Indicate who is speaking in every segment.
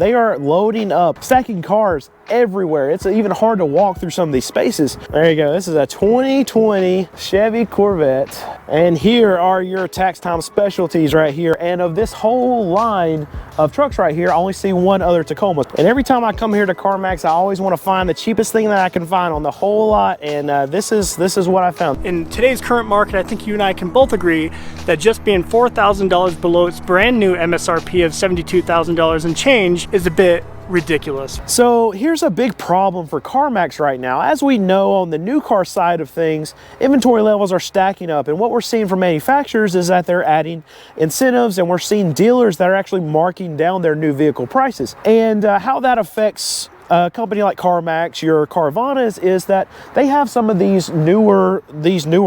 Speaker 1: They are loading up, stacking cars everywhere. It's even hard to walk through some of these spaces. There you go. This is a 2020 Chevy Corvette. And here are your tax time specialties right here. And of this whole line of trucks right here, I only see one other Tacoma. And every time I come here to CarMax, I always want to find the cheapest thing that I can find on the whole lot. And this is what I found.
Speaker 2: In today's current market, I think you and I can both agree that just being $4,000 below its brand new MSRP of $72,000 and change is a bit ridiculous.
Speaker 1: So here's a big problem for CarMax right now. As we know, on the new car side of things, inventory levels are stacking up, and what we're seeing from manufacturers is that they're adding incentives, and we're seeing dealers that are actually marking down their new vehicle prices. And how that affects a company like CarMax, your Carvanas, is that they have some of these newer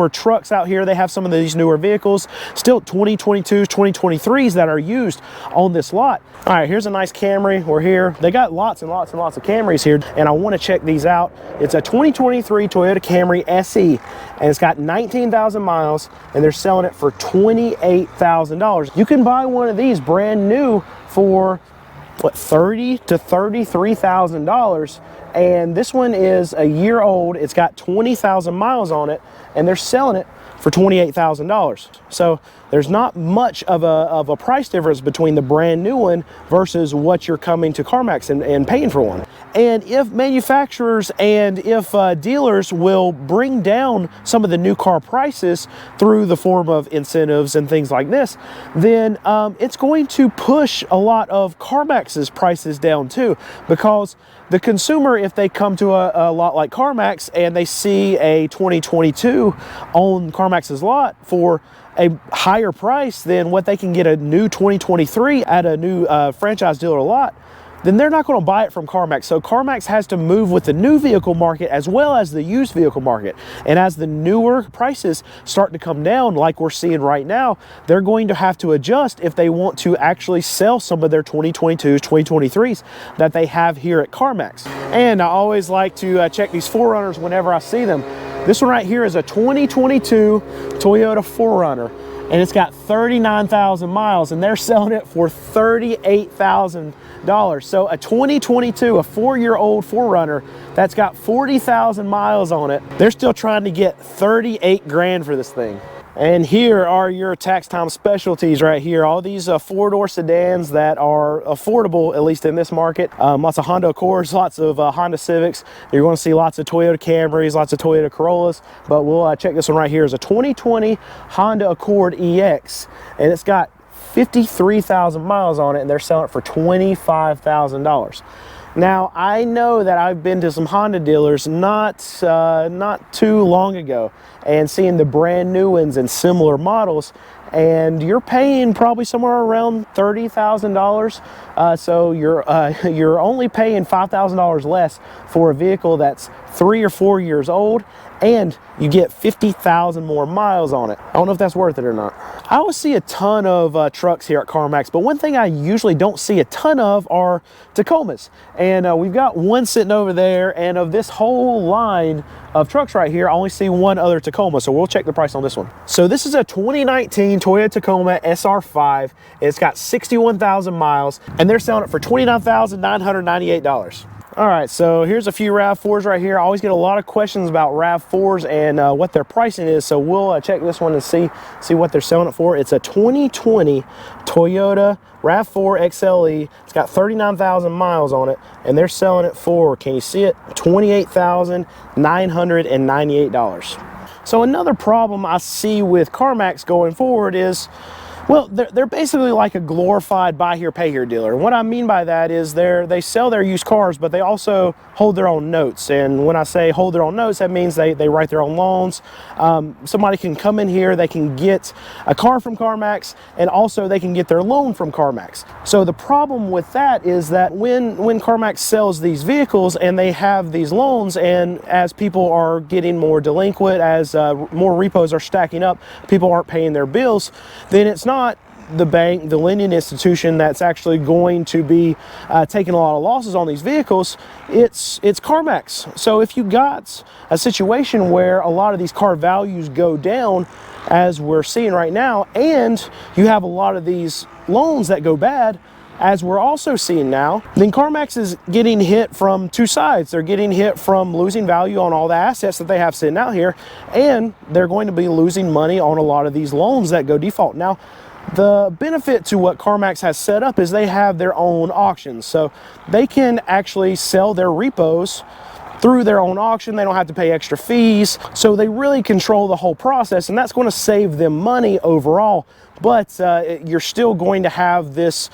Speaker 1: trucks out here. They have some of these newer vehicles, still 2022s, 2023s that are used on this lot. All right, here's a nice Camry. We're here. They got lots and lots and lots of Camrys here, and I want to check these out. It's a 2023 Toyota Camry SE, and it's got 19,000 miles, and they're selling it for $28,000. You can buy one of these brand new for what, $30,000 to $33,000, and this one is a year old. It's got 20,000 miles on it, and they're selling it for $28,000. So there's not much of a price difference between the brand new one versus what you're coming to CarMax and paying for one. And if manufacturers and if dealers will bring down some of the new car prices through the form of incentives and things like this, then it's going to push a lot of CarMax's prices down too, because the consumer, if they come to a lot like CarMax and they see a 2022 on CarMax's lot for a higher price than what they can get a new 2023 at a new franchise dealer lot, then they're not going to buy it from CarMax. So CarMax has to move with the new vehicle market as well as the used vehicle market. And as the newer prices start to come down, like we're seeing right now, they're going to have to adjust if they want to actually sell some of their 2022s, 2023s that they have here at CarMax. And I always like to check these 4Runners whenever I see them. This one right here is a 2022 Toyota 4Runner, and it's got 39,000 miles, and they're selling it for $38,000. So a 2022, a 4-year-old 4Runner that's got 40,000 miles on it, they're still trying to get 38 grand for this thing. And here are your tax time specialties right here. All these 4-door sedans that are affordable, at least in this market. Lots of Honda Accords, lots of Honda Civics. You're going to see lots of Toyota Camrys, lots of Toyota Corollas. But we'll check this one right here. It's a 2020 Honda Accord EX, and it's got 53,000 miles on it, and they're selling it for $25,000. Now, I know that I've been to some Honda dealers not too long ago and seeing the brand new ones and similar models, and you're paying probably somewhere around $30,000. So you're only paying $5,000 less for a vehicle that's 3 or 4 years old, and you get 50,000 more miles on it. I don't know if that's worth it or not. I always see a ton of trucks here at CarMax, but one thing I usually don't see a ton of are Tacomas. And we've got one sitting over there, and of this whole line of trucks right here, I only see one other Tacoma, so we'll check the price on this one. So this is a 2019 Toyota Tacoma SR5. It's got 61,000 miles, and they're selling it for $29,998. All right, so here's a few RAV4s right here. I always get a lot of questions about RAV4s and what their pricing is, so we'll check this one and see what they're selling it for. It's a 2020 Toyota RAV4 XLE. It's got 39,000 miles on it, and they're selling it for, can you see it, $28,998. So another problem I see with CarMax going forward is, well, they're basically like a glorified buy here, pay here dealer. And what I mean by that is they sell their used cars, but they also hold their own notes. And when I say hold their own notes, that means they write their own loans. Somebody can come in here, they can get a car from CarMax, and also they can get their loan from CarMax. So the problem with that is that when CarMax sells these vehicles and they have these loans, and as people are getting more delinquent, as more repos are stacking up, people aren't paying their bills, then it's not the bank, the lending institution that's actually going to be taking a lot of losses on these vehicles. It's CarMax. So if you got a situation where a lot of these car values go down, as we're seeing right now, and you have a lot of these loans that go bad, as we're also seeing now, then CarMax is getting hit from two sides. They're getting hit from losing value on all the assets that they have sitting out here, and they're going to be losing money on a lot of these loans that go default. Now, the benefit to what CarMax has set up is they have their own auctions. So they can actually sell their repos through their own auction. They don't have to pay extra fees. So they really control the whole process, and that's going to save them money overall. But you're still going to have this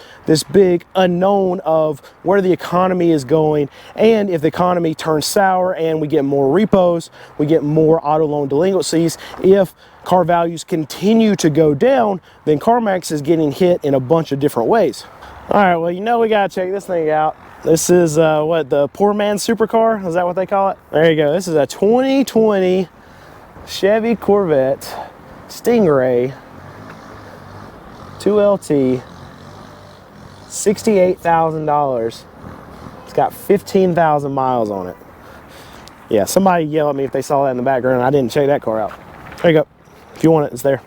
Speaker 1: big unknown of where the economy is going, and if the economy turns sour and we get more repos, we get more auto loan delinquencies. If car values continue to go down, then CarMax is getting hit in a bunch of different ways. All right, well, you know, we gotta check this thing out. This is what, the poor man's supercar? Is that what they call it? There you go. This is a 2020 Chevy Corvette Stingray 2LT, $68,000. It's got 15,000 miles on it. Yeah, somebody yell at me if they saw that in the background. I didn't check that car out. There you go. If you want it, it's there.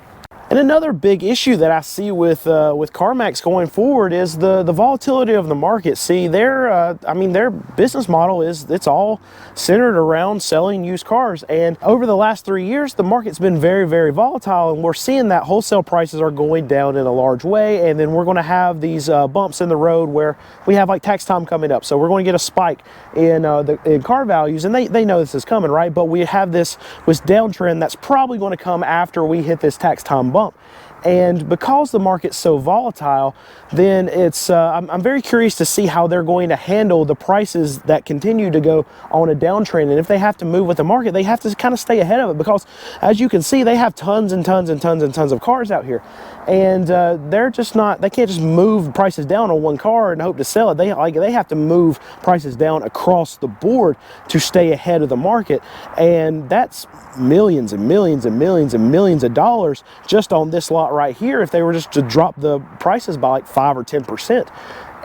Speaker 1: And another big issue that I see with CarMax going forward is the volatility of the market. See, their business model it's all centered around selling used cars. And over the last 3 years, the market's been very, very volatile, and we're seeing that wholesale prices are going down in a large way. And then we're going to have these bumps in the road where we have like tax time coming up. So we're going to get a spike in car values, and they know this is coming, right? But we have this downtrend that's probably going to come after we hit this tax time bump. And because the market's so volatile, then I'm very curious to see how they're going to handle the prices that continue to go on a downtrend. And if they have to move with the market, they have to kind of stay ahead of it, because as you can see, they have tons and tons and tons and tons of cars out here. And they can't just move prices down on one car and hope to sell it. They have to move prices down across the board to stay ahead of the market. And that's millions and millions and millions and millions of dollars just on this lot right here if they were just to drop the prices by like 5 or 10%.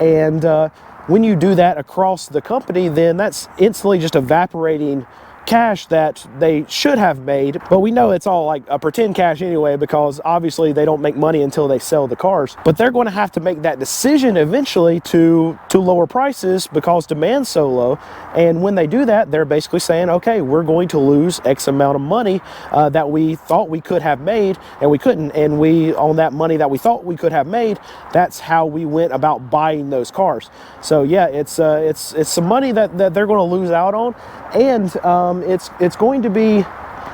Speaker 1: And when you do that across the company, then that's instantly just evaporating cash that they should have made. But we know it's all like a pretend cash anyway, because obviously they don't make money until they sell the cars. But they're going to have to make that decision eventually to lower prices because demand's so low. And when they do that, they're basically saying, okay, we're going to lose X amount of money that we thought we could have made, and we couldn't. And on that money that we thought we could have made, that's how we went about buying those cars. So yeah, it's some money that they're going to lose out on. And it's going to be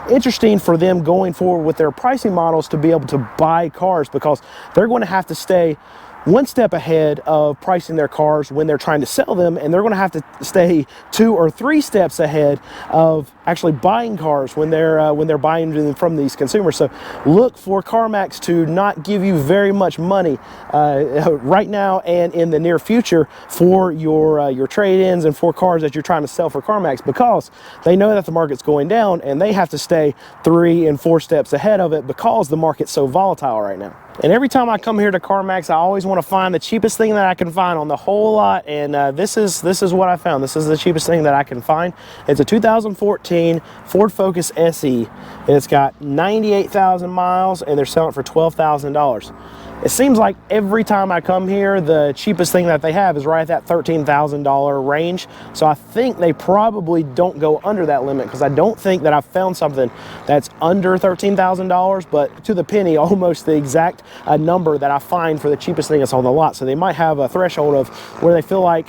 Speaker 1: interesting for them going forward with their pricing models to be able to buy cars, because they're going to have to stay one step ahead of pricing their cars when they're trying to sell them, and they're going to have to stay 2 or 3 steps ahead of actually buying cars when they're buying them from these consumers. So look for CarMax to not give you very much money right now and in the near future for your trade-ins and for cars that you're trying to sell for CarMax, because they know that the market's going down and they have to stay 3 and 4 steps ahead of it because the market's so volatile right now. And every time I come here to CarMax, I always want to find the cheapest thing that I can find on the whole lot. And this is what I found. This is the cheapest thing that I can find. It's a 2014 Ford Focus SE. And it's got 98,000 miles, and they're selling it for $12,000. It seems like every time I come here, the cheapest thing that they have is right at that $13,000 range. So I think they probably don't go under that limit, because I don't think that I've found something that's under $13,000, but to the penny, almost the exact number that I find for the cheapest thing that's on the lot. So they might have a threshold of where they feel like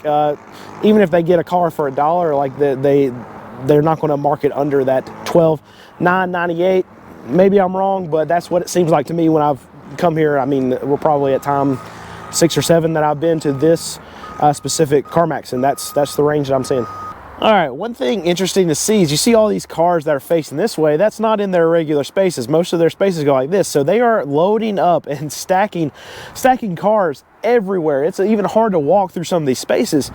Speaker 1: even if they get a car for $1, like they're not going to market under that $12,998. Maybe I'm wrong, but that's what it seems like to me when I've come here. I mean, we're probably at time 6 or 7 that I've been to this specific CarMax, and that's the range that I'm seeing. All right, one thing interesting to see is you see all these cars that are facing this way. That's not in their regular spaces. Most of their spaces go like this. So they are loading up and stacking cars everywhere. It's even hard to walk through some of these spaces.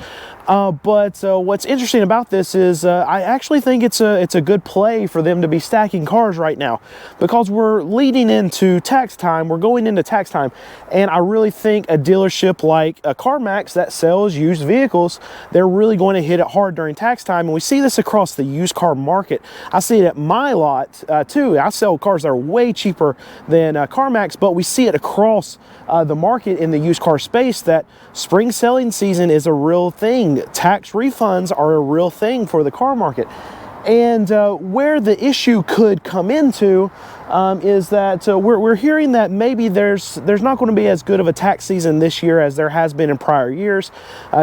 Speaker 1: But what's interesting about this is I actually think it's a good play for them to be stacking cars right now, because we're leading into tax time. We're going into tax time, and I really think a dealership like a CarMax that sells used vehicles, they're really going to hit it hard during tax time. And we see this across the used car market. I see it at my lot too. I sell cars that are way cheaper than CarMax, but we see it across the market in the used car car space that spring selling season is a real thing. Tax refunds are a real thing for the car market. And where the issue could come into is that we're hearing that maybe there's not going to be as good of a tax season this year as there has been in prior years.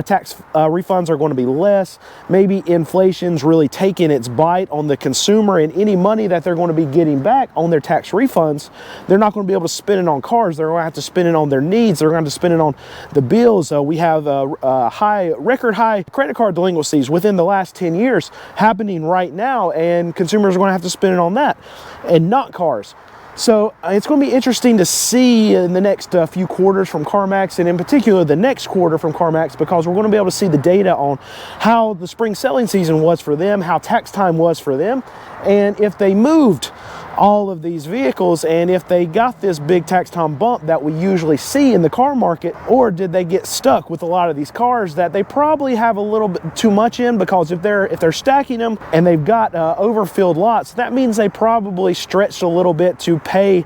Speaker 1: Tax refunds are going to be less. Maybe inflation's really taking its bite on the consumer, and any money that they're going to be getting back on their tax refunds, they're not going to be able to spend it on cars. They're going to have to spend it on their needs. They're going to have to spend it on the bills. We have record high credit card delinquencies within the last 10 years happening right now, and consumers are going to have to spend it on that and not cars. So it's going to be interesting to see in the next few quarters from CarMax, and in particular the next quarter from CarMax, because we're going to be able to see the data on how the spring selling season was for them, how tax time was for them, and if they moved all of these vehicles, and if they got this big tax time bump that we usually see in the car market, or did they get stuck with a lot of these cars that they probably have a little bit too much in, because if they're stacking them and they've got overfilled lots, that means they probably stretched a little bit to pay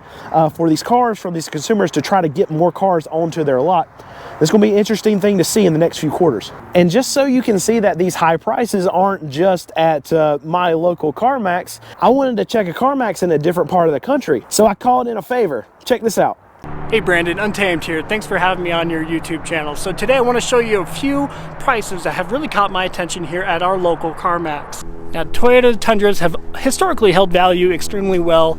Speaker 1: for these cars from these consumers to try to get more cars onto their lot. It's going to be an interesting thing to see in the next few quarters. And just so you can see that these high prices aren't just at my local CarMax, I wanted to check a CarMax in a different part of the country. So I called in a favor. Check this out.
Speaker 2: Hey Brandon, Untamed here. Thanks for having me on your YouTube channel. So today I want to show you a few prices that have really caught my attention here at our local CarMax. Now, Toyota Tundras have historically held value extremely well,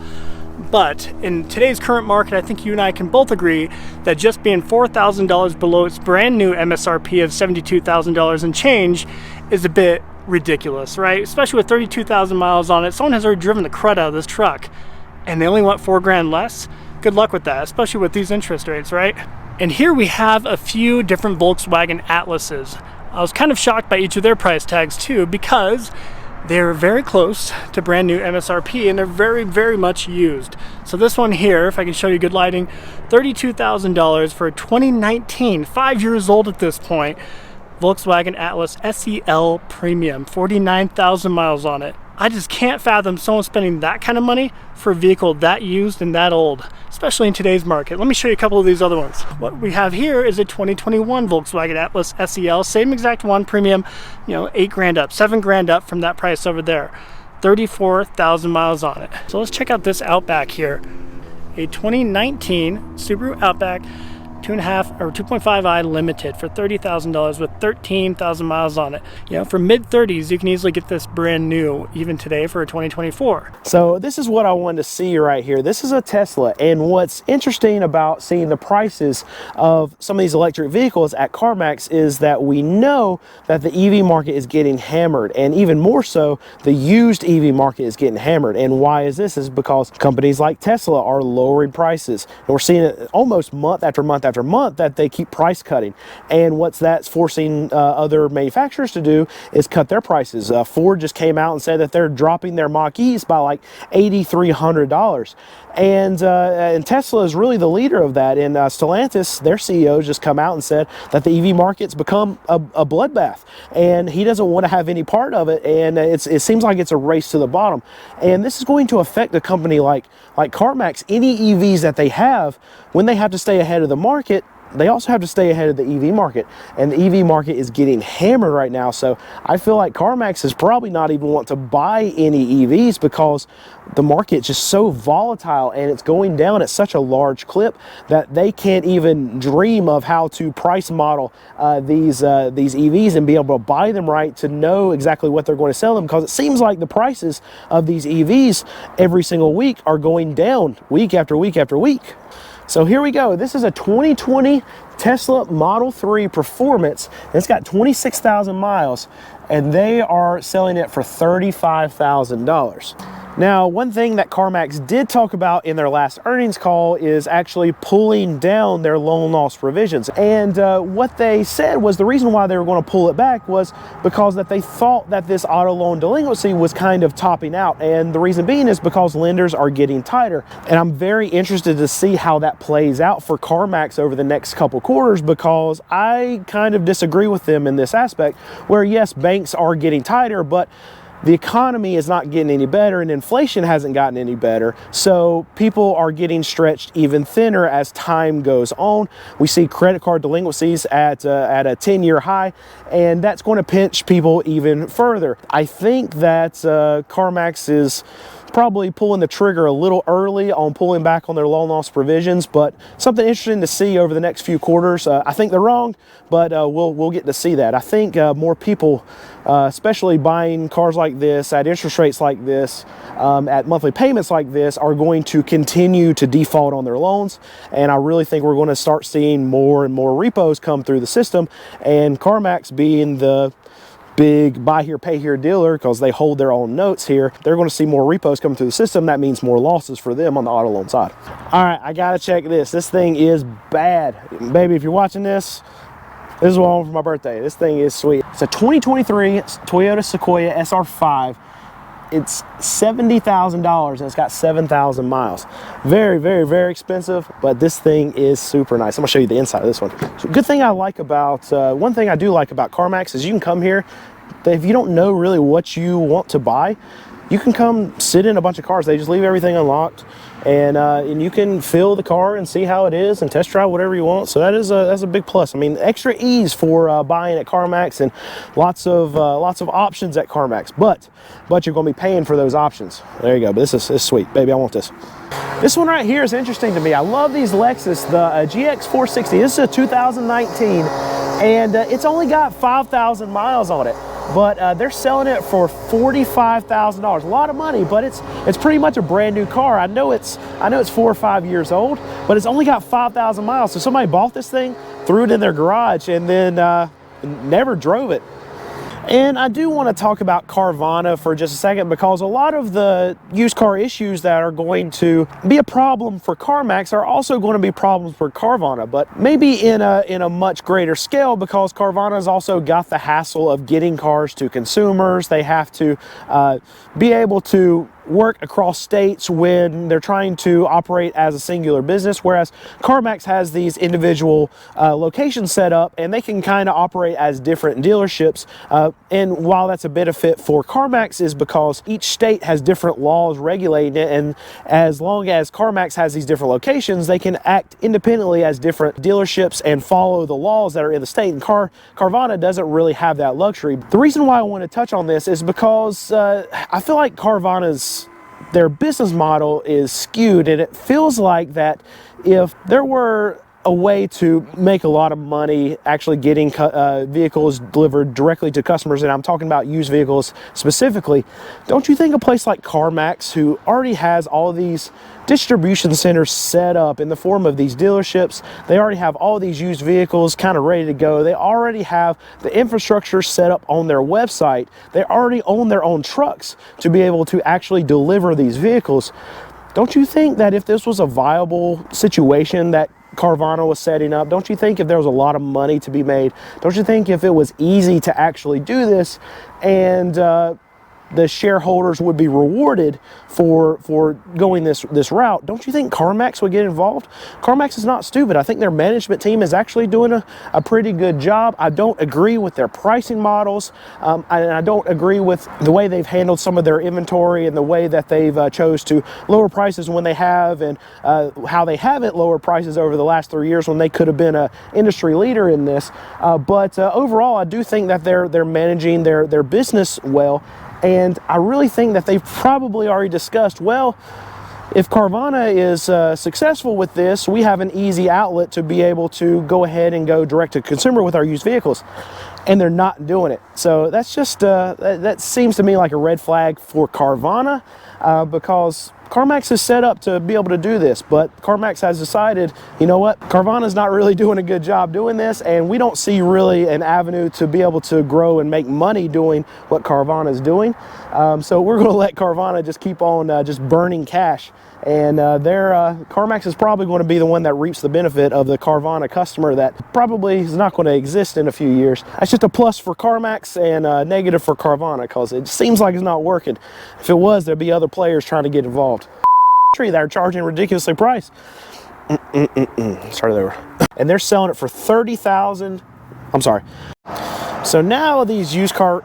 Speaker 2: but in today's current market, I think you and I can both agree that just being $4,000 below its brand new MSRP of $72,000 and change is a bit ridiculous, right? Especially with 32,000 miles on it. Someone has already driven the crud out of this truck and they only want $4,000 less. Good luck with that, especially with these interest rates, right? And here we have a few different Volkswagen Atlases. I was kind of shocked by each of their price tags too, because they're very close to brand new MSRP and they're very, very much used. So this one here, if I can show you good lighting, $32,000 for a 2019, 5 years old at this point, Volkswagen Atlas SEL Premium, 49,000 miles on it. I just can't fathom someone spending that kind of money for a vehicle that used and that old, especially in today's market. Let me show you a couple of these other ones. What we have here is a 2021 Volkswagen Atlas SEL, same exact one, premium, you know, $8,000 up, $7,000 up from that price over there. 34,000 miles on it. So let's check out this Outback here. A 2019 Subaru Outback 2.5 or 2.5i Limited for $30,000 with 13,000 miles on it. You know, for mid-30s, you can easily get this brand new even today for a 2024.
Speaker 1: So this is what I wanted to see right here. This is a Tesla, and what's interesting about seeing the prices of some of these electric vehicles at CarMax is that we know that the EV market is getting hammered, and even more so, the used EV market is getting hammered. And why is this? Is because companies like Tesla are lowering prices, and we're seeing it almost month after month after month that they keep price cutting. And what's that's forcing other manufacturers to do is cut their prices. Ford just came out and said that they're dropping their Mach-E's by like $8,300. And Tesla is really the leader of that. And Stellantis, their CEO, just come out and said that the EV market's become a bloodbath, and he doesn't want to have any part of it. And it seems like it's a race to the bottom. And this is going to affect a company like CarMax. Any EVs that they have, when they have to stay ahead of the market, they also have to stay ahead of the EV market, and the EV market is getting hammered right now. So I feel like CarMax is probably not even want to buy any EVs because the market is just so volatile and it's going down at such a large clip that they can't even dream of how to price model these EVs and be able to buy them right to know exactly what they're going to sell them, because it seems like the prices of these EVs every single week are going down week after week after week. So here we go. This is a 2020 Tesla Model 3 Performance. It's got 26,000 miles, and they are selling it for $35,000. Now, one thing that CarMax did talk about in their last earnings call is actually pulling down their loan loss provisions. And what they said was the reason why they were going to pull it back was because that they thought that this auto loan delinquency was kind of topping out. And the reason being is because lenders are getting tighter. And I'm very interested to see how that plays out for CarMax over the next couple quarters, because I kind of disagree with them in this aspect where, yes, banks are getting tighter, but the economy is not getting any better and inflation hasn't gotten any better. So people are getting stretched even thinner as time goes on. We see credit card delinquencies at a 10-year high, and that's going to pinch people even further. I think that CarMax is probably pulling the trigger a little early on pulling back on their loan loss provisions, but something interesting to see over the next few quarters. I think they're wrong, but we'll get to see that. I think more people, especially buying cars like this at interest rates like this, at monthly payments like this, are going to continue to default on their loans, and I really think we're going to start seeing more and more repos come through the system, and CarMax being the big buy here, pay here dealer, because they hold their own notes here, they're going to see more repos coming through the system. That means more losses for them on the auto loan side. All right, I gotta check this. This thing is bad. Baby, if you're watching this, this is what I want for my birthday. This thing is sweet. It's a 2023 Toyota Sequoia SR5. It's $70,000 and it's got 7,000 miles. Very, very, very expensive, but this thing is super nice. I'm gonna show you the inside of this one. So good thing I like about, one thing I do like about CarMax is you can come here, if you don't know really what you want to buy, you can come sit in a bunch of cars. They just leave everything unlocked, and you can feel the car and see how it is and test drive whatever you want. So that's a big plus. I mean, extra ease for buying at CarMax, and lots of options at CarMax. But you're going to be paying for those options. There you go. But this is sweet, baby. I want this. This one right here is interesting to me. I love these Lexus, the GX460. This is a 2019, and it's only got 5,000 miles on it. But they're selling it for $45,000. A lot of money, but it's pretty much a brand new car. I know it's 4 or 5 years old, but it's only got 5,000 miles. So somebody bought this thing, threw it in their garage, and then never drove it. And I do want to talk about Carvana for just a second, because a lot of the used car issues that are going to be a problem for CarMax are also going to be problems for Carvana, but maybe in a much greater scale, because Carvana's also got the hassle of getting cars to consumers. They have to be able to work across states when they're trying to operate as a singular business, whereas CarMax has these individual locations set up, and they can kind of operate as different dealerships. And while that's a benefit for CarMax, is because each state has different laws regulating it, and as long as CarMax has these different locations, they can act independently as different dealerships and follow the laws that are in the state. And Carvana doesn't really have that luxury. The reason why I want to touch on this is because I feel like their business model is skewed, and it feels like that if there were a way to make a lot of money actually getting vehicles delivered directly to customers, and I'm talking about used vehicles specifically, don't you think a place like CarMax, who already has all these distribution centers set up in the form of these dealerships, they already have all these used vehicles kind of ready to go, they already have the infrastructure set up on their website, they already own their own trucks to be able to actually deliver these vehicles, don't you think that if this was a viable situation that Carvana was setting up, don't you think if there was a lot of money to be made, don't you think if it was easy to actually do this, and the shareholders would be rewarded for going this route, don't you think CarMax would get involved? CarMax is not stupid. I think their management team is actually doing a pretty good job. I don't agree with their pricing models, and I don't agree with the way they've handled some of their inventory and the way that they've chose to lower prices when they have, and how they haven't lowered prices over the last 3 years when they could have been an industry leader in this. But overall, I do think that they're managing their business well. And I really think that they've probably already discussed, well, if Carvana is successful with this, we have an easy outlet to be able to go ahead and go direct to consumer with our used vehicles. And they're not doing it. So that's just, that seems to me like a red flag for Carvana, because CarMax is set up to be able to do this, but CarMax has decided, you know what, Carvana's not really doing a good job doing this, and we don't see really an avenue to be able to grow and make money doing what Carvana is doing. So we're going to let Carvana just keep on just burning cash, and CarMax is probably going to be the one that reaps the benefit of the Carvana customer that probably is not going to exist in a few years. That's just a plus for CarMax and a negative for Carvana, because it seems like it's not working. If it was, there'd be other players trying to get involved. That are charging ridiculously priced. Start it over. And they're selling it for $30,000. I'm sorry. So now these used car.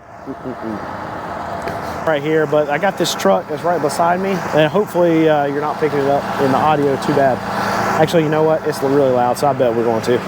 Speaker 1: right here, but I got this truck that's right beside me, and hopefully you're not picking it up in the audio too bad. Actually, you know what? It's really loud, so I bet we're going to.